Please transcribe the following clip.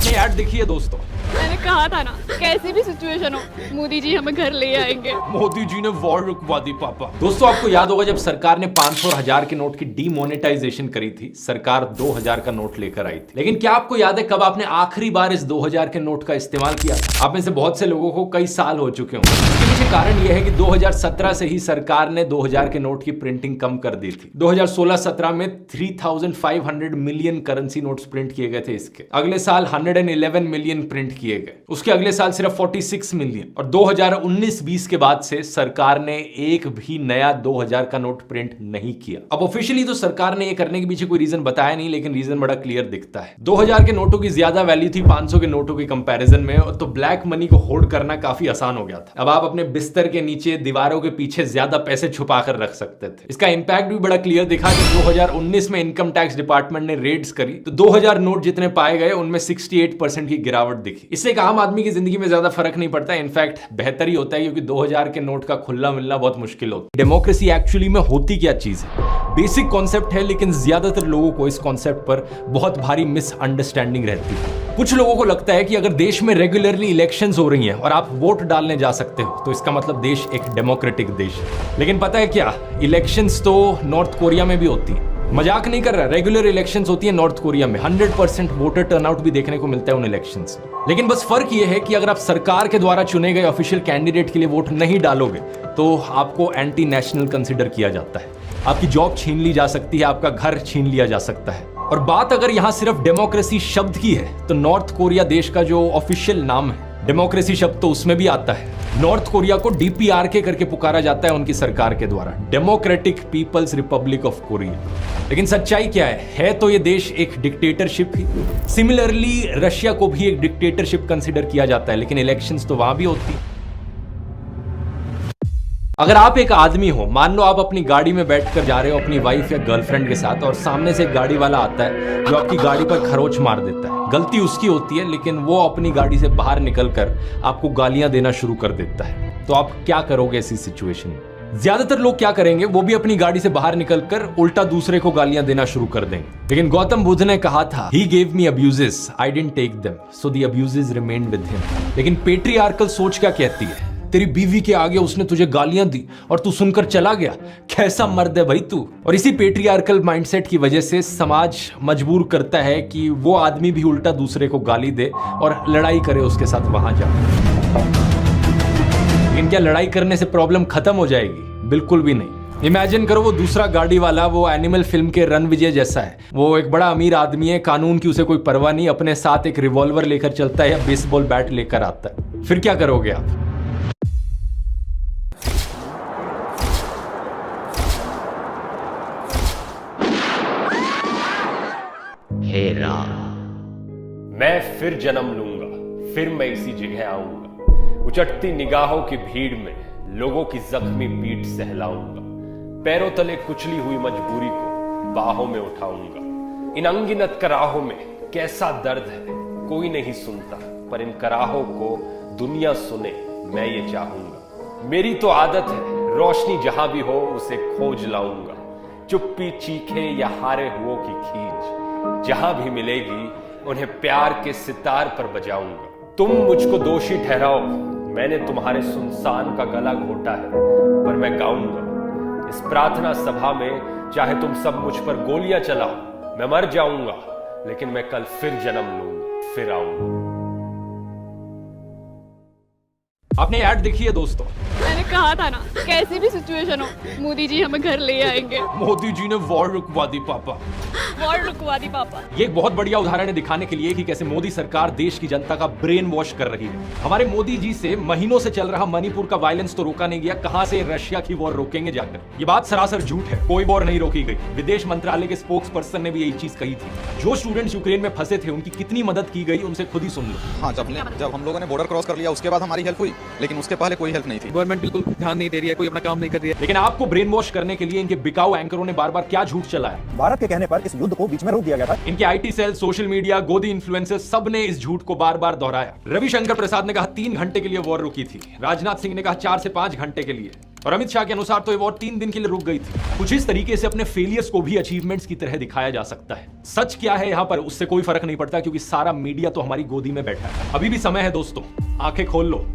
आपने ऐड देखी है दोस्तों? मैंने कहा था ना, कैसी भी सिचुएशन हो मोदी जी हमें घर ले आएंगे। मोदी जी ने वॉर रुकवा दी पापा। दोस्तों आपको याद होगा जब सरकार ने 500 और 1000 के नोट की डीमोनेटाइजेशन करी थी, सरकार 2000 का नोट लेकर आई थी। लेकिन क्या आपको याद है कब आपने आखिरी बार इस 2000 के नोट का इस्तेमाल किया? आप में से बहुत से लोगों को कई साल हो चुके होंगे। इसके पीछे कारण यह है कि 2017 से ही सरकार ने 2000 के नोट की प्रिंटिंग कम कर दी थी। 2016-17 में 3500 मिलियन करेंसी नोट्स प्रिंट किए गए थे इसके। अगले साल 111 मिलियन प्रिंट किए गए, उसके अगले साल सिर्फ 46 मिलियन। और 2019-20 के बाद से सरकार ने एक भी नया 2000 का नोट प्रिंट नहीं किया। अब ऑफिशियली तो सरकार ने ये करने के पीछे कोई रीजन बताया नहीं, लेकिन रीजन बड़ा क्लियर दिखता है। 2000 के नोटों की ज्यादा वैल्यू थी 500 के नोटों के कंपैरिजन में, और तो ब्लैक मनी को होल्ड करना काफी आसान हो गया था। अब आप अपने बिस्तर के नीचे, दीवारों के पीछे ज्यादा पैसे छुपा कर रख सकते थे। इसका इंपैक्ट भी बड़ा क्लियर दिखा कि 2019 में इनकम टैक्स डिपार्टमेंट ने रेड्स करी तो 2000 नोट जितने पाए गए उनमें 68% की गिरावट दिखी। इससे एक आम आदमी की जिंदगी में ज्यादा फर्क नहीं पड़ता, इनफैक्ट बेहतर ही होता है, क्योंकि 2000 के नोट का खुला मिलना बहुत मुश्किल होता है। डेमोक्रेसी एक्चुअली में होती क्या चीज है? बेसिक कॉन्सेप्ट है, लेकिन ज्यादातर लोगों को इस कॉन्सेप्ट पर बहुत भारी मिसअंडरस्टैंडिंग रहती है। कुछ लोगों को लगता है कि अगर देश में रेगुलरली इलेक्शंस हो रही हैं और आप वोट डालने जा सकते हो तो इसका मतलब देश एक डेमोक्रेटिक देश है। लेकिन पता है क्या, इलेक्शंस तो नॉर्थ कोरिया में भी होती है। मजाक नहीं कर रहा, रेगुलर इलेक्शंस होती है नॉर्थ कोरिया में। 100% वोटर टर्नआउट भी देखने को मिलता है उन इलेक्शंस में। लेकिन बस फर्क यह है कि अगर आप सरकार के द्वारा चुने गए ऑफिशियल कैंडिडेट के लिए वोट नहीं डालोगे तो आपको एंटी नेशनल कंसिडर किया जाता है, आपकी जॉब छीन ली जा सकती है, आपका घर छीन लिया जा सकता है। और बात अगर यहां सिर्फ डेमोक्रेसी शब्द की है तो नॉर्थ कोरिया देश का जो ऑफिशियल नाम है, डेमोक्रेसी शब्द तो उसमें भी आता है। नॉर्थ कोरिया को DPRK करके पुकारा जाता है उनकी सरकार के द्वारा, democratic people's republic of Korea. लेकिन सच्चाई क्या है तो ये देश एक डिक्टेटरशिप ही। सिमिलरली रशिया को भी एक डिक्टेटरशिप कंसिडर किया जाता है, लेकिन इलेक्शंस तो वहां भी होती है। अगर आप एक आदमी हो, मान लो आप अपनी गाड़ी में बैठकर जा रहे हो अपनी वाइफ या गर्लफ्रेंड के साथ, और सामने से एक गाड़ी वाला आता है जो आपकी गाड़ी पर खरोच मार देता है। गलती उसकी होती है, लेकिन वो अपनी गाड़ी से बाहर निकलकर आपको गालियां देना शुरू कर देता है, तो आप क्या करोगे ऐसी सिचुएशन में? ज्यादातर लोग क्या करेंगे, वो भी अपनी गाड़ी से बाहर निकलकर उल्टा दूसरे को गालियां देना शुरू कर देंगे। लेकिन गौतम बुद्ध ने कहा था, He gave me abuses, I didn't take them, so the abuses remained with him। लेकिन पेट्रियार्कल सोच क्या कहती है? तेरी बीवी के आगे उसने तुझे गालियां दी और तू सुनकर चला गया, कैसा मर्द है भाई तू। और इसी पेट्रियार्कल माइंडसेट की वजह से समाज मजबूर करता है कि वो आदमी भी उल्टा दूसरे को गाली दे और लड़ाई करे उसके साथ वहां जा। लेकिन क्या लड़ाई करने से प्रॉब्लम खत्म हो जाएगी? बिल्कुल भी नहीं। इमेजिन करो वो दूसरा गाड़ी वाला वो एनिमल फिल्म के रणविजय जैसा है। वो एक बड़ा अमीर आदमी है, कानून की उसे कोई परवाह नहीं, अपने साथ एक रिवॉल्वर लेकर चलता है या बेसबॉल बैट लेकर आता है। फिर क्या करोगे आप? हे राम, मैं फिर जन्म लूंगा, फिर मैं इसी जगह आऊंगा। उचटती निगाहों की भीड़ में लोगों की जख्मी पीठ सहलाऊंगा। पैरों तले कुचली हुई मजबूरी को बाहों में उठाऊंगा। इन अनगिनत कराहों में कैसा दर्द है कोई नहीं सुनता, पर इन कराहों को दुनिया सुने मैं ये चाहूंगा। मेरी तो आदत है रोशनी जहां भी हो उसे खोज लाऊंगा। चुप्पी चीखे या हारे हुओं की खींच जहां भी मिलेगी उन्हें प्यार के सितार पर बजाऊंगा। तुम मुझको दोषी ठहराओ, मैंने तुम्हारे सुनसान का गला घोटा है, पर मैं गाऊंगा। इस प्रार्थना सभा में चाहे तुम सब मुझ पर गोलियां चलाओ, मैं मर जाऊंगा, लेकिन मैं कल फिर जन्म लूंगा, फिर आऊंगा। आपने ऐड देखी है दोस्तों? मैंने कहा था ना, कैसी भी सिचुएशन हो मोदी जी हमें घर ले आएंगे। मोदी जी ने वॉर रुकवा दी पापा। वॉर रुकवा दी पापा। ये एक बहुत बढ़िया उदाहरण है दिखाने के लिए कि कैसे मोदी सरकार देश की जनता का ब्रेन वॉश कर रही है। हमारे मोदी जी से महीनों से चल रहा मणिपुर का वायलेंस तो रोका नहीं गया, कहां से रशिया की वॉर रोकेंगे जाकर? ये बात सरासर झूठ है, कोई वॉर नहीं रोकी गई। विदेश मंत्रालय के स्पोक्स पर्सन ने भी यही चीज कही थी। जो स्टूडेंट्स यूक्रेन में फंसे थे उनकी कितनी मदद की गई उनसे खुद ही सुन लो। हाँ, जब हम लोगों ने बॉर्डर क्रॉस कर लिया उसके बाद हमारी हेल्प हुई, लेकिन उसके पहले कोई हेल्प नहीं थी। गवर्नमेंट बिल्कुल ध्यान नहीं दे रही है, कोई अपना काम नहीं कर रही है। लेकिन आपको ब्रेन वॉश करने के लिए इनके बिकाऊ एंकरों ने बार बार क्या झूठ चलाया? भारत के कहने पर इस युद्ध को बीच में रोक दिया गया था। इनके IT सेल, सोशल मीडिया, गोदी इन्फ्लुएंसर्स सब ने इस झूठ को बार बार दोहराया। रविशंकर प्रसाद ने कहा 3 घंटे के लिए वॉर रुकी थी, राजनाथ सिंह ने कहा 4 से 5 घंटे के लिए, और अमित शाह के अनुसार तो ये वॉर 3 दिन के लिए रुक गई थी। कुछ इस तरीके से अपने फेलियर्स को भी अचीवमेंट्स की तरह दिखाया जा सकता है। सच क्या है यहाँ पर उससे कोई फर्क नहीं पड़ता, क्योंकि सारा मीडिया तो हमारी गोदी में बैठा है। अभी भी समय है दोस्तों, आंखें खोल लो।